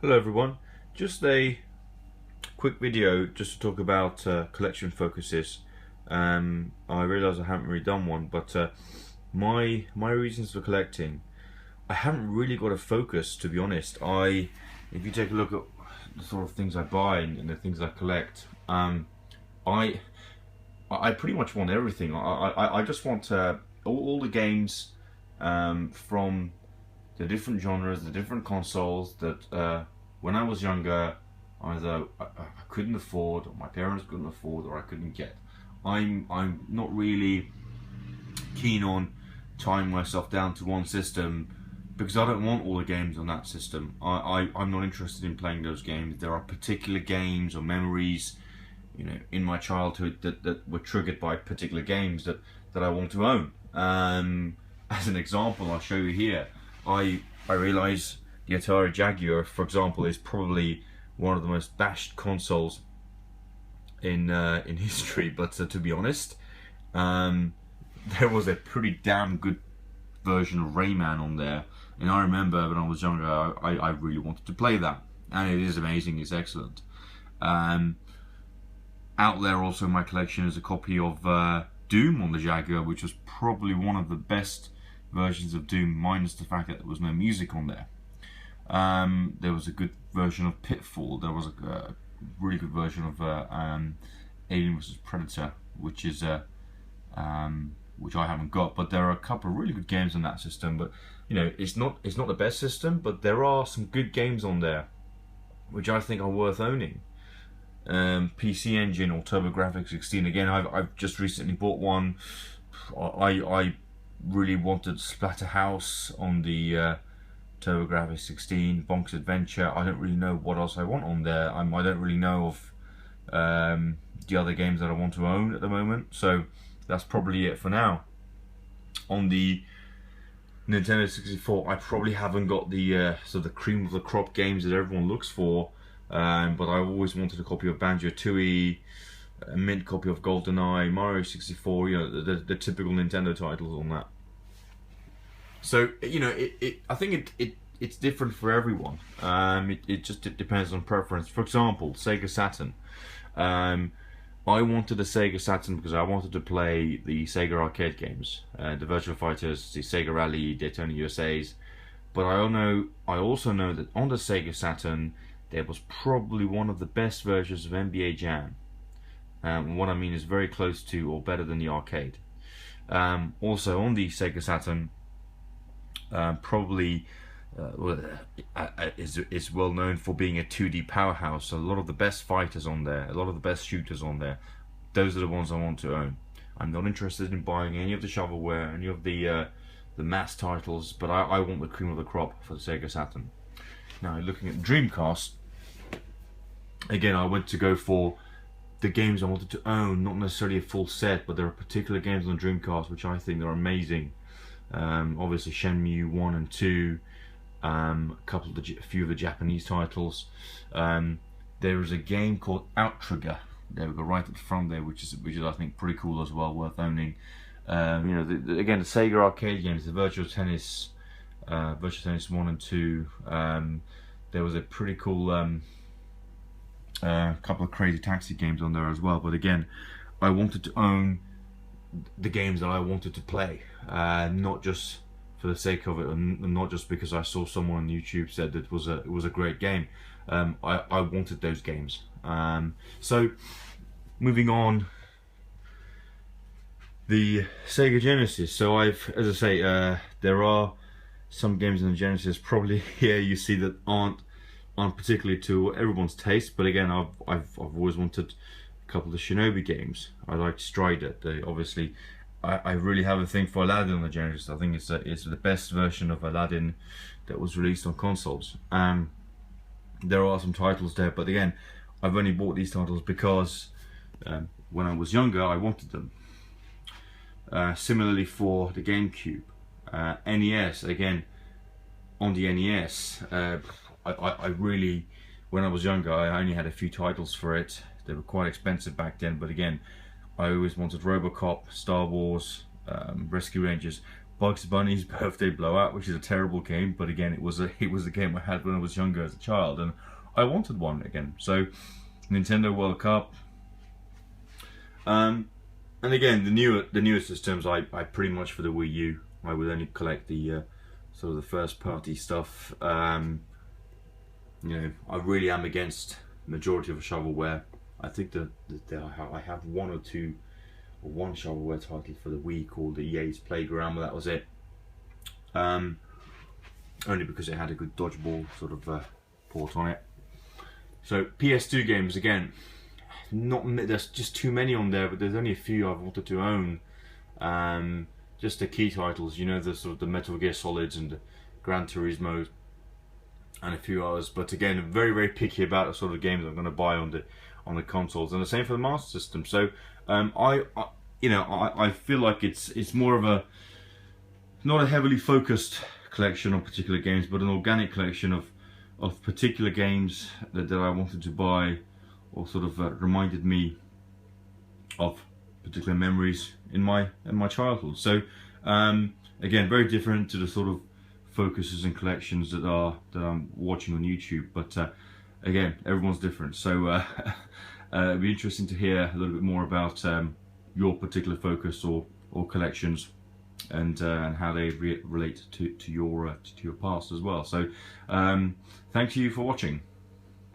Hello everyone, just a quick video just to talk about collection focuses. I realise I haven't really done one, but my reasons for collecting, I haven't really got a focus, to be honest. If you take a look at the sort of things I buy and the things I collect, I pretty much want everything. I just want all the games from the different genres, the different consoles that when I was younger, either I couldn't afford, or my parents couldn't afford, or I couldn't get. I'm not really keen on tying myself down to one system because I don't want all the games on that system. I'm not interested in playing those games. There are particular games or memories, in my childhood that were triggered by particular games that I want to own. As an example, I'll show you here. I realise the Atari Jaguar, for example, is probably one of the most bashed consoles in history. But to be honest, there was a pretty damn good version of Rayman on there, and I remember when I was younger, I really wanted to play that, and it is amazing. It's excellent. Out there also in my collection is a copy of Doom on the Jaguar, which was probably one of the best versions of Doom, minus the fact that there was no music on there. There was a good version of Pitfall. There was a really good version of Alien vs Predator, which is which I haven't got. But there are a couple of really good games on that system. But it's not the best system, but there are some good games on there, which I think are worth owning. PC Engine or TurboGrafx 16. Again, I've just recently bought one. I really wanted Splatterhouse on the TurboGrafx 16, Bonk's Adventure. I don't really know what else I want on there. I don't really know of the other games that I want to own at the moment. So that's probably it for now. On the Nintendo 64, I probably haven't got the sort of the cream of the crop games that everyone looks for. But I always wanted a copy of Banjo-Tooie, a mint copy of GoldenEye, Mario 64, the typical Nintendo titles on that. So I think it's different for everyone. It just depends on preference. For example, Sega Saturn. I wanted a Sega Saturn because I wanted to play the Sega arcade games, the Virtua Fighters, the Sega Rally, Daytona USA's. But I also know that on the Sega Saturn there was probably one of the best versions of NBA Jam. What I mean is very close to or better than the arcade. Also on the Sega Saturn, probably is well known for being a 2D powerhouse. So a lot of the best fighters on there, a lot of the best shooters on there. Those are the ones I want to own. I'm not interested in buying any of the shovelware, any of the mass titles, but I want the cream of the crop for the Sega Saturn. Now, looking at Dreamcast, again, I went to go for the games I wanted to own, not necessarily a full set, but there are particular games on the Dreamcast which I think are amazing. Obviously, Shenmue 1 and 2, a few of the Japanese titles. There is a game called Outrigger. There we go, right at the front there, which is I think pretty cool as well, worth owning. Again, the Sega arcade games, the Virtua Tennis 1 and 2. There was a pretty cool couple of Crazy Taxi games on there as well. But again, I wanted to own the games that I wanted to play, not just for the sake of it, and not just because I saw someone on YouTube said that it was a great game. I wanted those games. So moving on, the Sega Genesis. So as I say, there are some games in the Genesis probably here you see that aren't particularly to everyone's taste, but again, I've always wanted a couple of the Shinobi games. I liked Strider. Obviously, I really have a thing for Aladdin on the Genesis. I think it's the best version of Aladdin that was released on consoles. There are some titles there, but again, I've only bought these titles because when I was younger, I wanted them. Similarly for the GameCube. NES, again, on the NES, I really, when I was younger, I only had a few titles for it. They were quite expensive back then, but again, I always wanted RoboCop, Star Wars, Rescue Rangers. Bugs Bunny's Birthday Blowout, which is a terrible game, but again, it was a game I had when I was younger as a child, and I wanted one again. So, Nintendo World Cup. And again, the newer systems, I pretty much, for the Wii U, I would only collect the sort of the first party stuff. You know, I really am against the majority of shovelware. I think that I have one shovelware title for the Wii called the EA's Playground, but that was it. Only because it had a good dodgeball sort of port on it. So PS2 games, again, there's just too many on there, but there's only a few I've wanted to own. Just the key titles, you know, the sort of the Metal Gear Solids and the Gran Turismo and a few others. But again, I'm very, very picky about the sort of games I'm going to buy on the consoles, and the same for the Master System. So I feel like it's more of a, not a heavily focused collection of particular games, but an organic collection of particular games that I wanted to buy, or sort of reminded me of particular memories in my childhood. So again, very different to the sort of focuses and collections that I'm watching on YouTube, but again, everyone's different. So it'd be interesting to hear a little bit more about your particular focus or collections, and how they relate to your past as well. So thank you for watching.